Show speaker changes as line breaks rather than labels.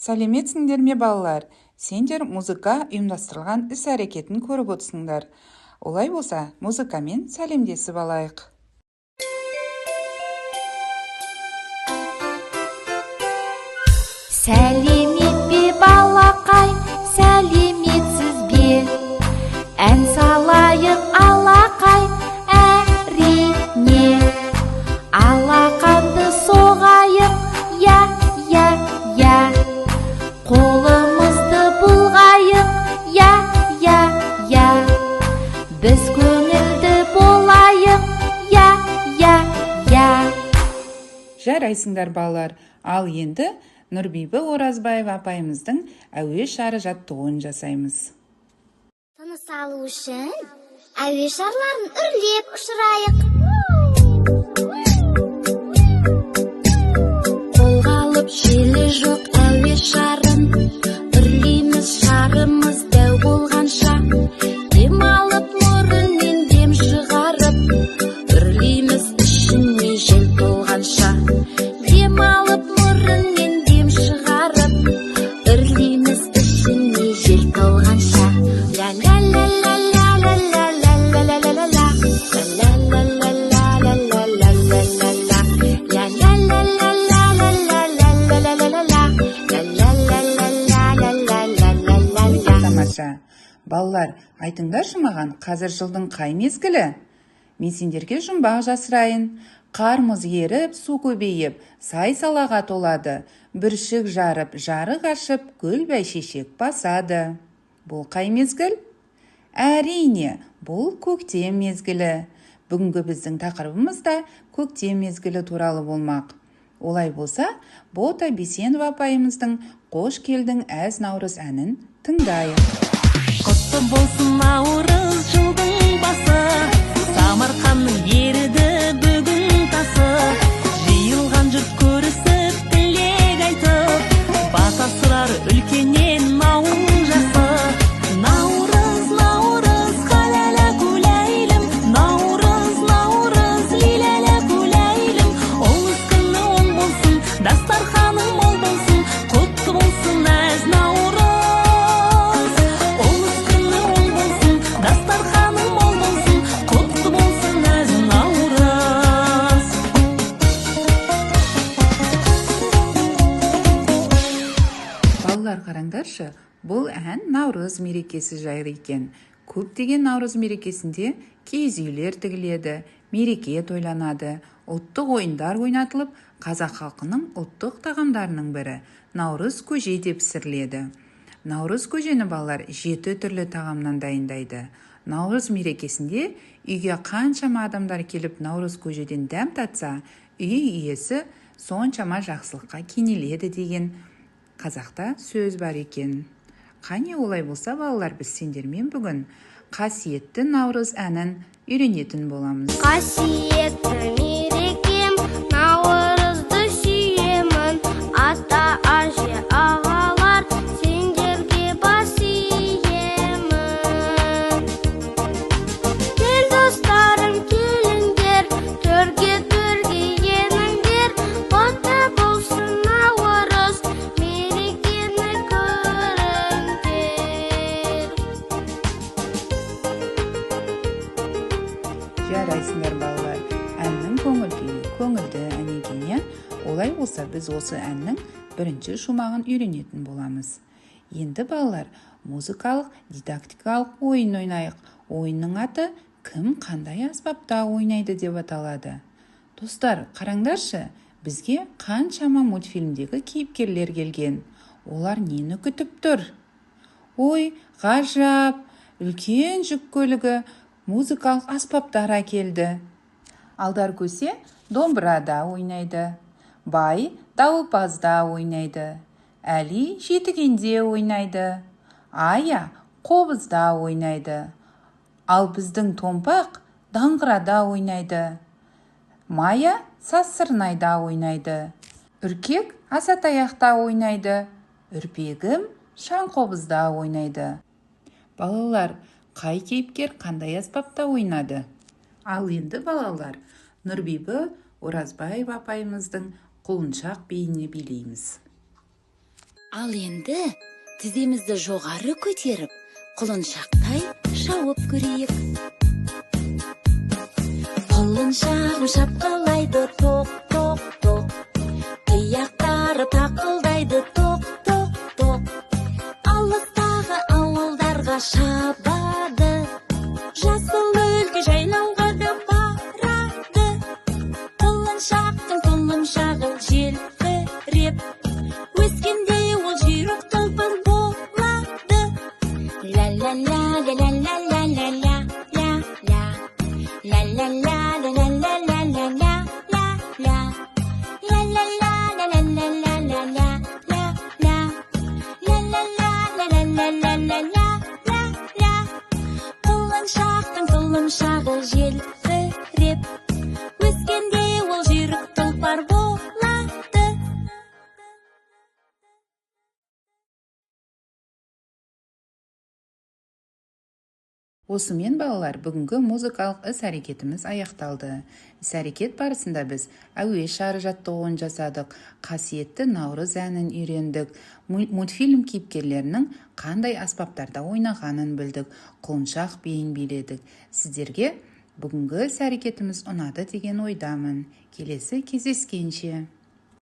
Сәлеметсіңдер ме балалар? Сендер музыка ұйымдастырылған іс-әрекетін көріп отырсыңдар. Олай болса, музыкамен сәлемдесіп алайық.
Сәлемет пе балақай, сәлеметсіз бе? Ән салайық алақай, әрине. Алақанды соғайық, я. Қолымызды бұлғайық, я. Біз көңілді болайық, я.
Жарайсыңдар балалар, ал енді Нұрбибі Оразбаева апайымыздың әуе шары жаттығуын жасаймыз.
Тыныс алу үшін әуе шарларын үрлеп ұшырайық. Қолға алып желі жоқ әуе шарын, үрлейміз шарымыз дәу болғанша. Дем алып мұрынмен дем шығарып, үрлейміз ішіне жел толғанша. Дем алып мұрынмен дем шығарып, үрлейміз ішіне жел толғанша.
Балалар, айтыңдаршы маған, қазір жылдың қай мезгілі? Мен сендерге жұмбақ жасырайын. Қармыз еріп, су көбейіп, сай-салаға толады. Бүршік жарып, жарық ашып, гүл бәйшешек басады. Бұл қай мезгіл? Әрине, бұл көктем мезгілі. Бүгінгі біздің тақырыбымыз да көктем мезгілі туралы болмақ. Олай болса, Бота Бейсенова апайымыздың «Қош келдің әз наурыз» әнін тыңдайық.
Құтты болсын наурыз жылдың басы, Самарқанның еріді бүгін тасы. Жиылған жұрт көрісіп, тілек айтып, бата сұрар үлкеннен ауыл жасы. Наурыз, қаләлә күләйлім, наурыз, лиләлә күләйлім. Оңыз күні оң болсын, дастарханың мол болсын, құтты болсын әз наурыз.
Қараңдаршы, бұл ән наурыз мерекесі жайлы екен. Көптеген наурыз мерекесінде киіз үйлер тігіледі, мереке тойланады, ұлттық ойындар ойнатылып, қазақ халқының ұлттық тағамдарының бірі наурыз көже деп пісіріледі. Наурыз көжені балалар 7 түрлі тағамнан дайындайды. Наурыз мерекесінде үйге қаншама адамдар келіп наурыз көжеден дәм татса, үй иесі соншама жақсылыққа кенеледі деген қазақта сөз бар екен. Қане олай болса балалар, біз сендермен бүгін қасиетті наурыз әнін үйренетін боламыз.
Қасиетті мерекем, наурызды сүйемін, ата әже ағалар, сендерге бас иемін. Кел достарым, келіңдер, төрге еніңдер, құтты болсын наурыз, мерекені көріңдер.
Жарайсыңдар балалар, әннің көңілді ән екен. Олай болса, біз осы әннің бірінші шумағын үйренетін боламыз. Енді балалар, музыкалық дидактикалық ойын ойнайық. Ойынның аты «Кім қандай аспапта ойнайды» деп аталады. Достар, қараңдаршы, бізге қаншама мультфильмдегі кейіпкерлер келген. Олар нені күтіп тұр? Ой, ғажап, үлкен жүк көлігі музыкалық аспаптар әкелді. Алдар көсе домбырада ойнайды, бай дауылпазда ойнайды, Әли жетігенде ойнайды, Ая қобызда ойнайды, ал біздің Томпақ даңғырада ойнайды, Мая сазсырнайда ойнайды, Үркек асатаяқта ойнайды, Үрпегім шаңқобызда ойнайды. Балалар, қай кейіпкер қандай аспапта ойнады? Ал енді балалар, Нұрбибі Оразбаева апайымыздың құлыншақ биіне билейміз.
Ал енді тіземізді жоғары көтеріп, құлыншақтай шауып көрейік. Құлыншағым шапқылайды тоқ, тоқ, тоқ. Тұяқтары тақылдайды тоқ, тоқ, тоқ. Алыстағы ауылдарға шабады, жасыл өлке жайлауға да барады. Құлыншақтың құлыншағы желбіреп, өскенде ол жүйрік тұлпар болады. Ля-ля-ля-ля-ля-ля-ля-ля-ля, ля-ля. Ля-ля-ля-ля-ля-ля-ля-ля-ля, ля-ля. Ля-ля-ля-ля-ля-ля-ля-ля-ля, ля-ля. Ля-ля-ля-ля-ля-ля-ля-ля-ля. Құлыншақтың құлыншағы желбіреп, өскенде ол жүйрік тұлпар болады.
Осымен балалар, бүгінгі музыкалық іс-әрекетіміз аяқталды. Іс-әрекет барысында біз әуе шары жаттығуын жасадық, қасиетті наурыз әнін үйрендік, мультфильм кейіпкерлерінің қандай аспаптарда ойнағанын білдік, құлыншақ биін биледік. Сіздерге бүгінгі іс-әрекетіміз ұнады деген ойдамын. Келесі кездескенше.